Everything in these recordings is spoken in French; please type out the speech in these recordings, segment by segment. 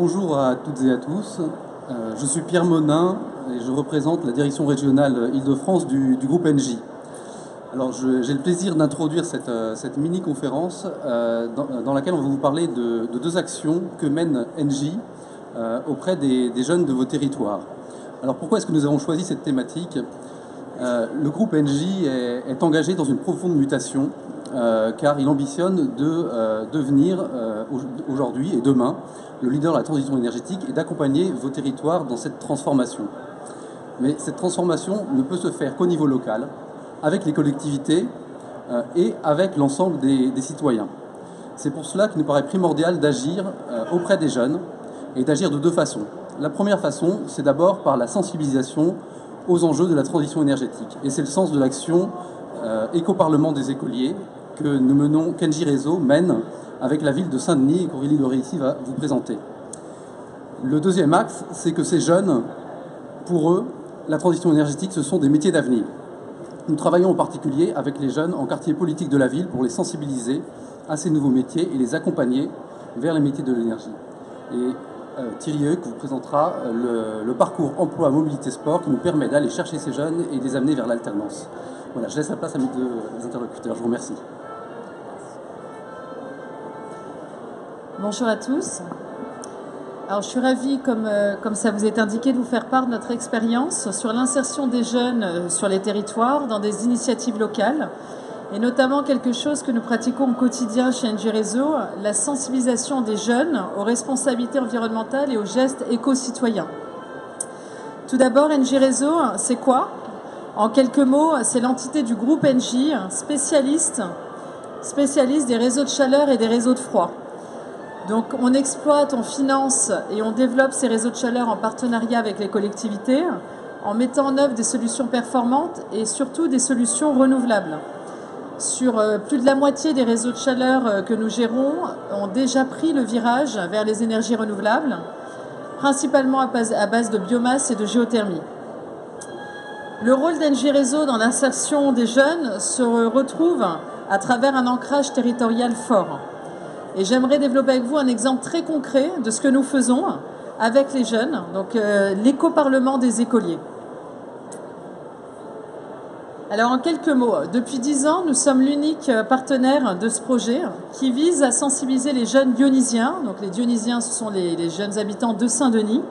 Bonjour à toutes et à tous. Je suis Pierre Monin et je représente la direction régionale Île-de-France du groupe Engie. Alors j'ai le plaisir d'introduire cette mini-conférence dans laquelle on va vous parler de deux actions que mène Engie auprès des jeunes de vos territoires. Alors pourquoi est-ce que nous avons choisi cette thématique ? Le groupe Engie est engagé dans une profonde mutation car il ambitionne de devenir aujourd'hui et demain le leader de la transition énergétique et d'accompagner vos territoires dans cette transformation. Mais cette transformation ne peut se faire qu'au niveau local, avec les collectivités et avec l'ensemble des citoyens. C'est pour cela qu'il nous paraît primordial d'agir auprès des jeunes et d'agir de deux façons. La première façon, c'est d'abord par la sensibilisation aux enjeux de la transition énergétique. Et c'est le sens de l'action Éco-Parlement des écoliers que nous menons, qu'Engie Réseau mène avec la ville de Saint-Denis et qu'Aurélie Loréissi va vous présenter. Le deuxième axe, c'est que ces jeunes, pour eux, la transition énergétique, ce sont des métiers d'avenir. Nous travaillons en particulier avec les jeunes en quartier politique de la ville pour les sensibiliser à ces nouveaux métiers et les accompagner vers les métiers de l'énergie. Et Thierry Heuc vous présentera le parcours emploi mobilité sport qui nous permet d'aller chercher ces jeunes et de les amener vers l'alternance. Voilà, je laisse la place à mes deux interlocuteurs. Je vous remercie. Bonjour à tous. Alors, je suis ravie, comme ça vous est indiqué, de vous faire part de notre expérience sur l'insertion des jeunes sur les territoires dans des initiatives locales, et notamment quelque chose que nous pratiquons au quotidien chez Engie Réseau, la sensibilisation des jeunes aux responsabilités environnementales et aux gestes éco-citoyens. Tout d'abord, Engie Réseau, c'est quoi ? En quelques mots, c'est l'entité du groupe Engie, spécialiste des réseaux de chaleur et des réseaux de froid. Donc on exploite, on finance et on développe ces réseaux de chaleur en partenariat avec les collectivités, en mettant en œuvre des solutions performantes et surtout des solutions renouvelables. Sur plus de la moitié des réseaux de chaleur que nous gérons ont déjà pris le virage vers les énergies renouvelables, principalement à base de biomasse et de géothermie. Le rôle d'Engie Réseau dans l'insertion des jeunes se retrouve à travers un ancrage territorial fort. Et j'aimerais développer avec vous un exemple très concret de ce que nous faisons avec les jeunes, donc l'éco-parlement des écoliers. Alors en quelques mots, depuis 10 ans, nous sommes l'unique partenaire de ce projet qui vise à sensibiliser les jeunes dionysiens, donc les dionysiens ce sont les jeunes habitants de Saint-Denis,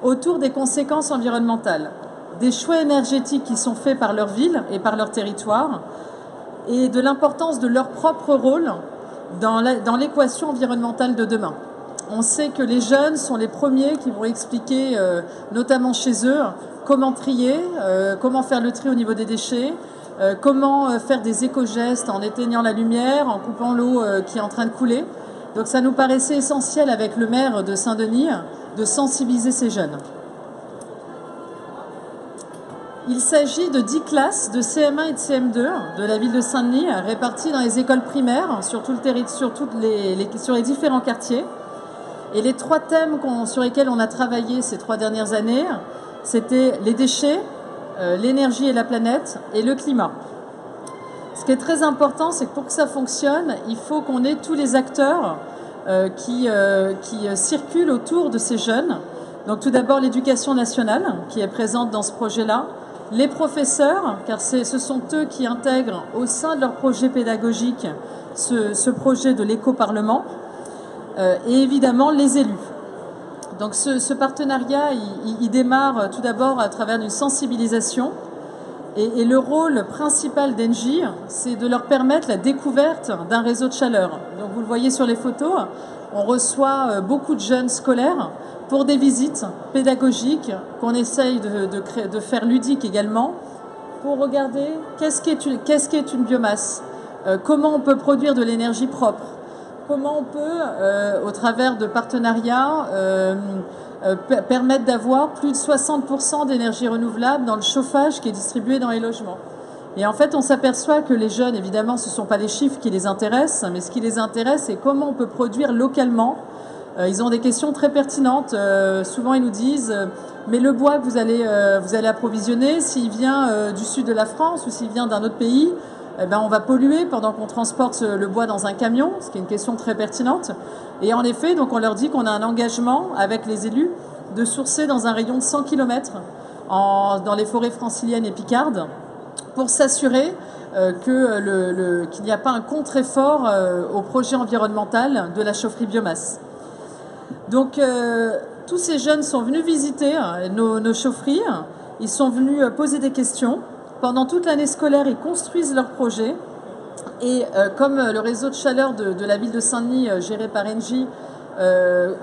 autour des conséquences environnementales, des choix énergétiques qui sont faits par leur ville et par leur territoire, et de l'importance de leur propre rôle dans l'équation environnementale de demain. On sait que les jeunes sont les premiers qui vont expliquer, notamment chez eux, comment trier, comment faire le tri au niveau des déchets, comment faire des éco-gestes en éteignant la lumière, en coupant l'eau qui est en train de couler. Donc ça nous paraissait essentiel avec le maire de Saint-Denis de sensibiliser ces jeunes. Il s'agit de 10 classes de CM1 et de CM2 de la ville de Saint-Denis, réparties dans les écoles primaires sur les différents quartiers. Et les 3 thèmes sur lesquels on a travaillé ces 3 dernières années, c'était les déchets, l'énergie et la planète, et le climat. Ce qui est très important, c'est que pour que ça fonctionne, il faut qu'on ait tous les acteurs qui circulent autour de ces jeunes. Donc tout d'abord l'éducation nationale qui est présente dans ce projet-là, les professeurs, car ce sont eux qui intègrent au sein de leur projet pédagogique ce projet de l'éco-parlement, et évidemment les élus. Donc ce partenariat, il démarre tout d'abord à travers une sensibilisation, et le rôle principal d'Engie, c'est de leur permettre la découverte d'un réseau de chaleur. Donc vous le voyez sur les photos, on reçoit beaucoup de jeunes scolaires pour des visites pédagogiques qu'on essaye de faire ludiques également, pour regarder qu'est-ce qu'est une biomasse, comment on peut produire de l'énergie propre, comment on peut, au travers de partenariats, permettre d'avoir plus de 60% d'énergie renouvelable dans le chauffage qui est distribué dans les logements. Et en fait, on s'aperçoit que les jeunes, évidemment, ce ne sont pas les chiffres qui les intéressent, mais ce qui les intéresse, c'est comment on peut produire localement. Ils ont des questions très pertinentes. Souvent, ils nous disent mais le bois que vous allez approvisionner, s'il vient du sud de la France ou s'il vient d'un autre pays, on va polluer pendant qu'on transporte le bois dans un camion, ce qui est une question très pertinente. Et en effet, donc on leur dit qu'on a un engagement avec les élus de sourcer dans un rayon de 100 km dans les forêts franciliennes et picardes pour s'assurer qu'il n'y a pas un contre-effort au projet environnemental de la chaufferie biomasse. Donc tous ces jeunes sont venus visiter nos chaufferies, ils sont venus poser des questions. Pendant toute l'année scolaire, ils construisent leurs projets. Et comme le réseau de chaleur de la ville de Saint-Denis, géré par Engie,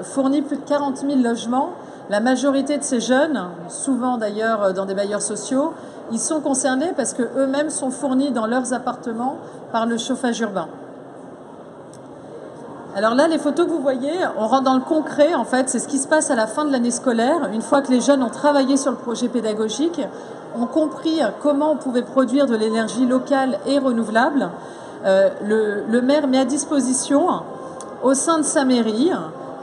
fournit plus de 40 000 logements, la majorité de ces jeunes, souvent d'ailleurs dans des bailleurs sociaux, ils sont concernés parce qu'eux-mêmes sont fournis dans leurs appartements par le chauffage urbain. Alors là, les photos que vous voyez, on rentre dans le concret, en fait, c'est ce qui se passe à la fin de l'année scolaire, une fois que les jeunes ont travaillé sur le projet pédagogique, ont compris comment on pouvait produire de l'énergie locale et renouvelable. Le maire met à disposition, au sein de sa mairie,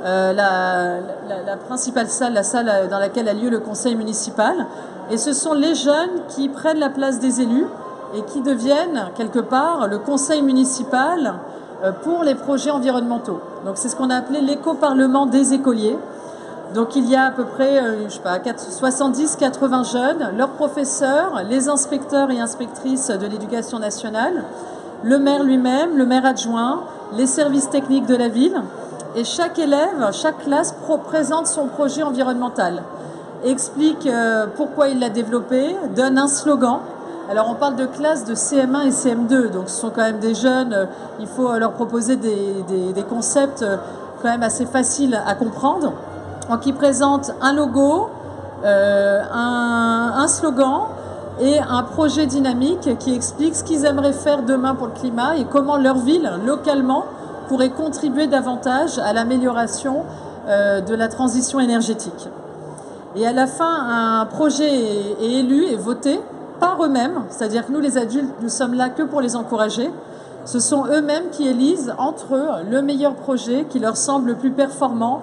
la principale salle, la salle dans laquelle a lieu le conseil municipal. Et ce sont les jeunes qui prennent la place des élus et qui deviennent, quelque part, le conseil municipal pour les projets environnementaux. Donc c'est ce qu'on a appelé l'éco-parlement des écoliers. Donc il y a à peu près, 70-80 jeunes, leurs professeurs, les inspecteurs et inspectrices de l'éducation nationale, le maire lui-même, le maire adjoint, les services techniques de la ville. Et chaque élève, chaque classe présente son projet environnemental, explique pourquoi il l'a développé, donne un slogan. Alors on parle de classes de CM1 et CM2, donc ce sont quand même des jeunes, il faut leur proposer des concepts quand même assez faciles à comprendre. Donc ils présentent un logo, un slogan et un projet dynamique qui explique ce qu'ils aimeraient faire demain pour le climat et comment leur ville, localement, pourrait contribuer davantage à l'amélioration de la transition énergétique. Et à la fin, un projet est élu et voté par eux-mêmes, c'est-à-dire que nous, les adultes, nous sommes là que pour les encourager. Ce sont eux-mêmes qui élisent entre eux le meilleur projet qui leur semble le plus performant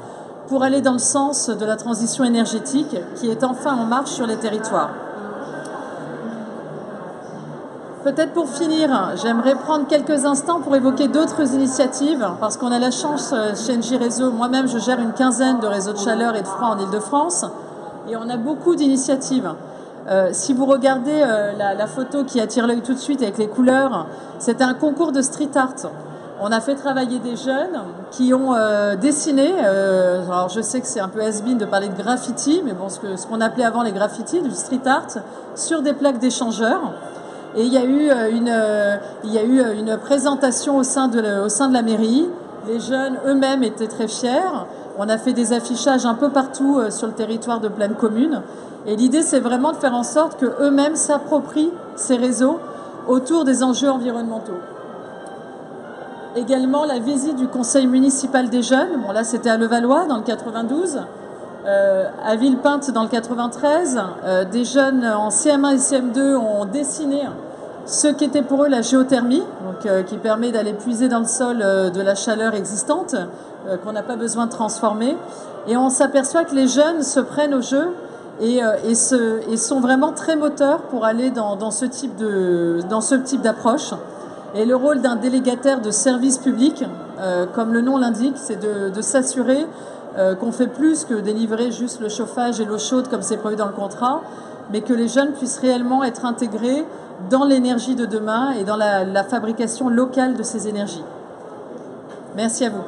pour aller dans le sens de la transition énergétique qui est enfin en marche sur les territoires. Peut-être pour finir, j'aimerais prendre quelques instants pour évoquer d'autres initiatives, parce qu'on a la chance chez Engie Réseau, moi-même je gère une quinzaine de réseaux de chaleur et de froid en Ile-de-France, et on a beaucoup d'initiatives. Si vous regardez la photo qui attire l'œil tout de suite avec les couleurs, c'est un concours de street art. On a fait travailler des jeunes qui ont dessiné, alors je sais que c'est un peu has-been de parler de graffiti, mais bon, ce qu'on appelait avant les graffitis, du street art, sur des plaques d'échangeurs. Et il y a eu une présentation au sein de la mairie. Les jeunes eux-mêmes étaient très fiers. On a fait des affichages un peu partout sur le territoire de Plaine Commune. Et l'idée, c'est vraiment de faire en sorte qu'eux-mêmes s'approprient ces réseaux autour des enjeux environnementaux. Également, la visite du conseil municipal des jeunes. Bon, là, c'était à Levallois, dans le 92. À Villepinte, dans le 93. Des jeunes en CM1 et CM2 ont dessiné ce qu'était pour eux la géothermie, donc, qui permet d'aller puiser dans le sol de la chaleur existante, qu'on n'a pas besoin de transformer. Et on s'aperçoit que les jeunes se prennent au jeu et sont vraiment très moteurs pour aller dans ce type d'approche. Et le rôle d'un délégataire de service public, comme le nom l'indique, c'est de s'assurer qu'on fait plus que délivrer juste le chauffage et l'eau chaude comme c'est prévu dans le contrat, mais que les jeunes puissent réellement être intégrés dans l'énergie de demain et dans la fabrication locale de ces énergies. Merci à vous.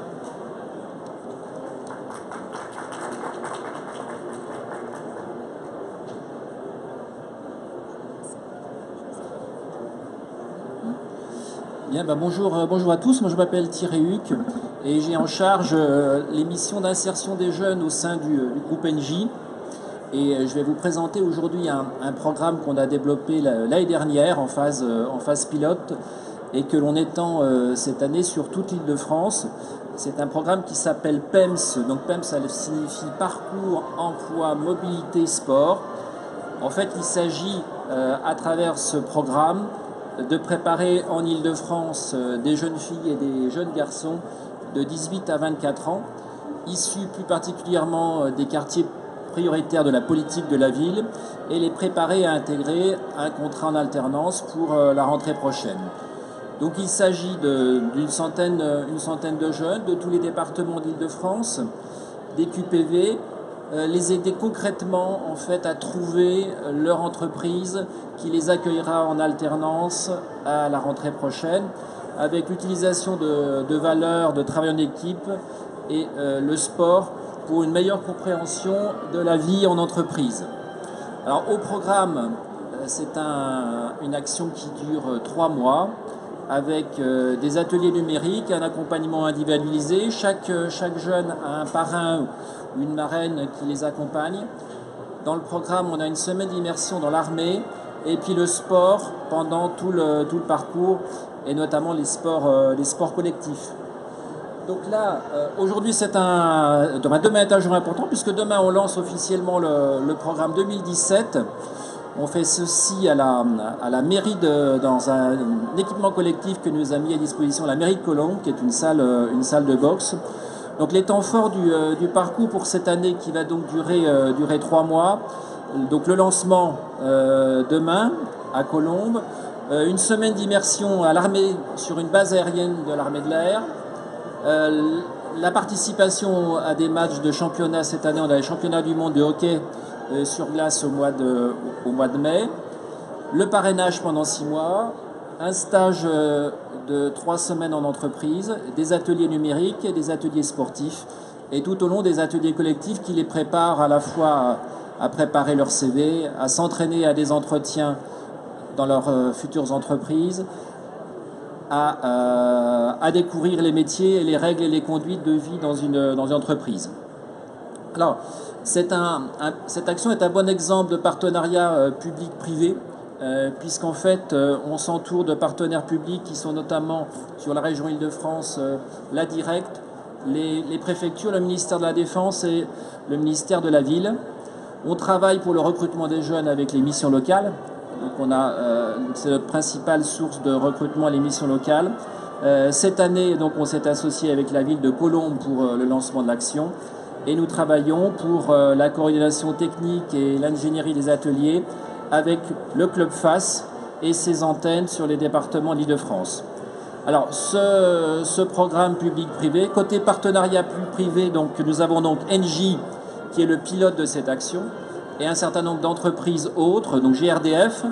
Bien, bonjour à tous, moi je m'appelle Thierry Huc et j'ai en charge les missions d'insertion des jeunes au sein du groupe Engie. Et je vais vous présenter aujourd'hui un programme qu'on a développé l'année dernière en phase pilote et que l'on étend cette année sur toute l'Île-de-France. C'est un programme qui s'appelle PEMS, donc PEMS ça signifie Parcours, Emploi, Mobilité, Sport. En fait, il s'agit à travers ce programme de préparer en Île-de-France des jeunes filles et des jeunes garçons de 18 à 24 ans, issus plus particulièrement des quartiers prioritaires de la politique de la ville et les préparer à intégrer un contrat en alternance pour la rentrée prochaine. Donc il s'agit d'une centaine de jeunes de tous les départements d'Île-de-France, des QPV, les aider concrètement en fait à trouver leur entreprise qui les accueillera en alternance à la rentrée prochaine, avec l'utilisation de valeurs de travail en équipe et le sport pour une meilleure compréhension de la vie en entreprise. Alors au programme, c'est une action qui dure 3 mois avec des ateliers numériques, un accompagnement individualisé. Chaque jeune a un parrain ou une marraine qui les accompagne. Dans le programme, on a une semaine d'immersion dans l'armée et puis le sport pendant tout le parcours et notamment les sports collectifs. Donc là, aujourd'hui, demain est un jour important puisque demain on lance officiellement le programme 2017. On fait ceci à la mairie dans un équipement collectif que nous a mis à disposition la mairie de Colombes, qui est une salle de boxe. Donc les temps forts du parcours pour cette année qui va donc durer 3 mois. Donc le lancement demain à Colombes, une semaine d'immersion à l'armée sur une base aérienne de l'armée de l'air. La participation à des matchs de championnat cette année, on a les championnats du monde de hockey sur glace au mois de mai, le parrainage pendant 6 mois, un stage de 3 semaines en entreprise, des ateliers numériques et des ateliers sportifs, et tout au long des ateliers collectifs qui les préparent à la fois à préparer leur CV, à s'entraîner à des entretiens dans leurs futures entreprises, à découvrir les métiers et les règles et les conduites de vie dans une entreprise. Alors, cette action est un bon exemple de partenariat public-privé, puisqu'en fait, on s'entoure de partenaires publics qui sont notamment sur la région Île-de-France, la Directe, les préfectures, le ministère de la Défense et le ministère de la Ville. On travaille pour le recrutement des jeunes avec les missions locales. Donc c'est notre principale source de recrutement, les missions locales. Cette année, donc, on s'est associé avec la ville de Colombes pour le lancement de l'action. Et nous travaillons pour la coordination technique et l'ingénierie des ateliers avec le Club FAS et ses antennes sur les départements d'Île-de-France. Alors, ce programme public-privé, côté partenariat privé, donc, nous avons donc Engie qui est le pilote de cette action et un certain nombre d'entreprises autres, donc GRDF,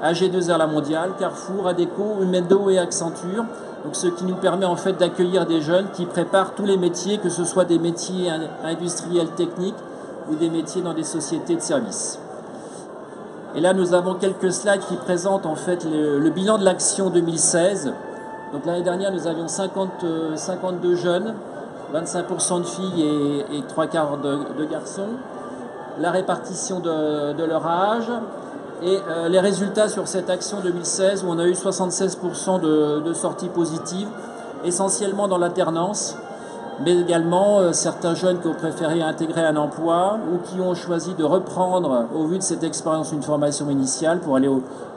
AG2R La Mondiale, Carrefour, Adecco, Umendo et Accenture. Donc, ce qui nous permet en fait d'accueillir des jeunes qui préparent tous les métiers, que ce soit des métiers industriels techniques ou des métiers dans des sociétés de services. Et là, nous avons quelques slides qui présentent en fait le bilan de l'action 2016. Donc l'année dernière, nous avions 52 jeunes, 25% de filles et 3/4 de garçons. La répartition de leur âge. Et les résultats sur cette action 2016 où on a eu 76% de sorties positives, essentiellement dans l'alternance, mais également certains jeunes qui ont préféré intégrer un emploi ou qui ont choisi de reprendre, au vu de cette expérience, une formation initiale pour aller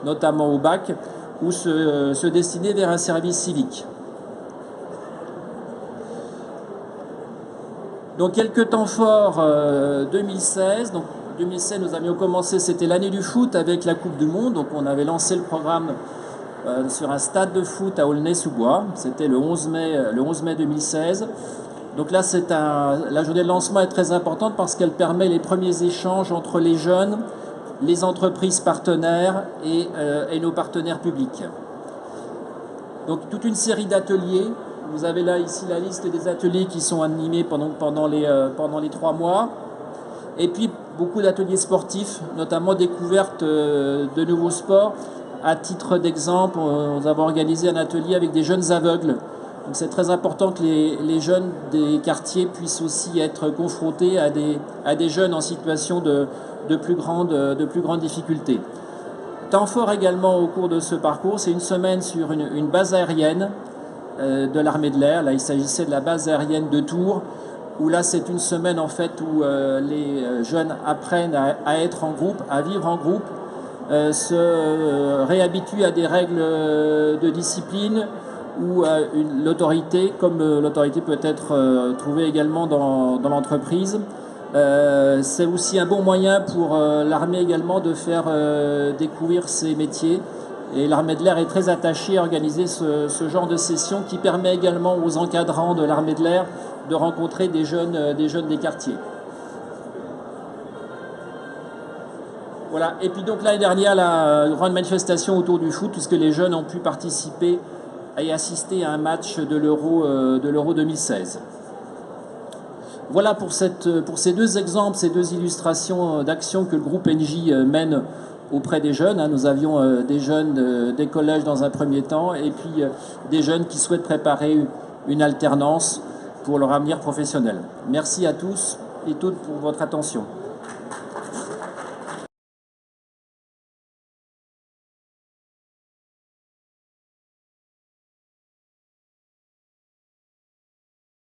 notamment au bac ou se destiner vers un service civique. Donc quelques temps forts 2016. Donc 2016, nous avions commencé, c'était l'année du foot avec la Coupe du Monde. Donc on avait lancé le programme sur un stade de foot à Aulnay-sous-Bois. C'était le 11 mai 2016. Donc là, la journée de lancement est très importante parce qu'elle permet les premiers échanges entre les jeunes, les entreprises partenaires et nos partenaires publics. Donc toute une série d'ateliers. Vous avez là ici la liste des ateliers qui sont animés pendant les 3 mois. Et puis beaucoup d'ateliers sportifs, notamment découverte de nouveaux sports. À titre d'exemple, nous avons organisé un atelier avec des jeunes aveugles. Donc c'est très important que les jeunes des quartiers puissent aussi être confrontés à des jeunes en situation de plus grande difficulté. Temps fort également au cours de ce parcours, c'est une semaine sur une base aérienne de l'armée de l'air. Là, il s'agissait de la base aérienne de Tours, où là, c'est une semaine en fait où les jeunes apprennent à être en groupe, à vivre en groupe, se réhabituent à des règles de discipline ou à l'autorité, comme l'autorité peut être trouvée également dans l'entreprise. C'est aussi un bon moyen pour l'armée également de faire découvrir ses métiers. Et l'armée de l'air est très attachée à organiser ce genre de session qui permet également aux encadrants de l'armée de l'air de rencontrer des jeunes des quartiers. Voilà. Et puis donc l'année dernière, la grande manifestation autour du foot, puisque les jeunes ont pu participer et assister à un match de l'Euro 2016. Voilà pour ces deux exemples, ces deux illustrations d'actions que le groupe NJ mène auprès des jeunes. Nous avions des jeunes des collèges dans un premier temps et puis des jeunes qui souhaitent préparer une alternance pour leur avenir professionnel. Merci à tous et toutes pour votre attention.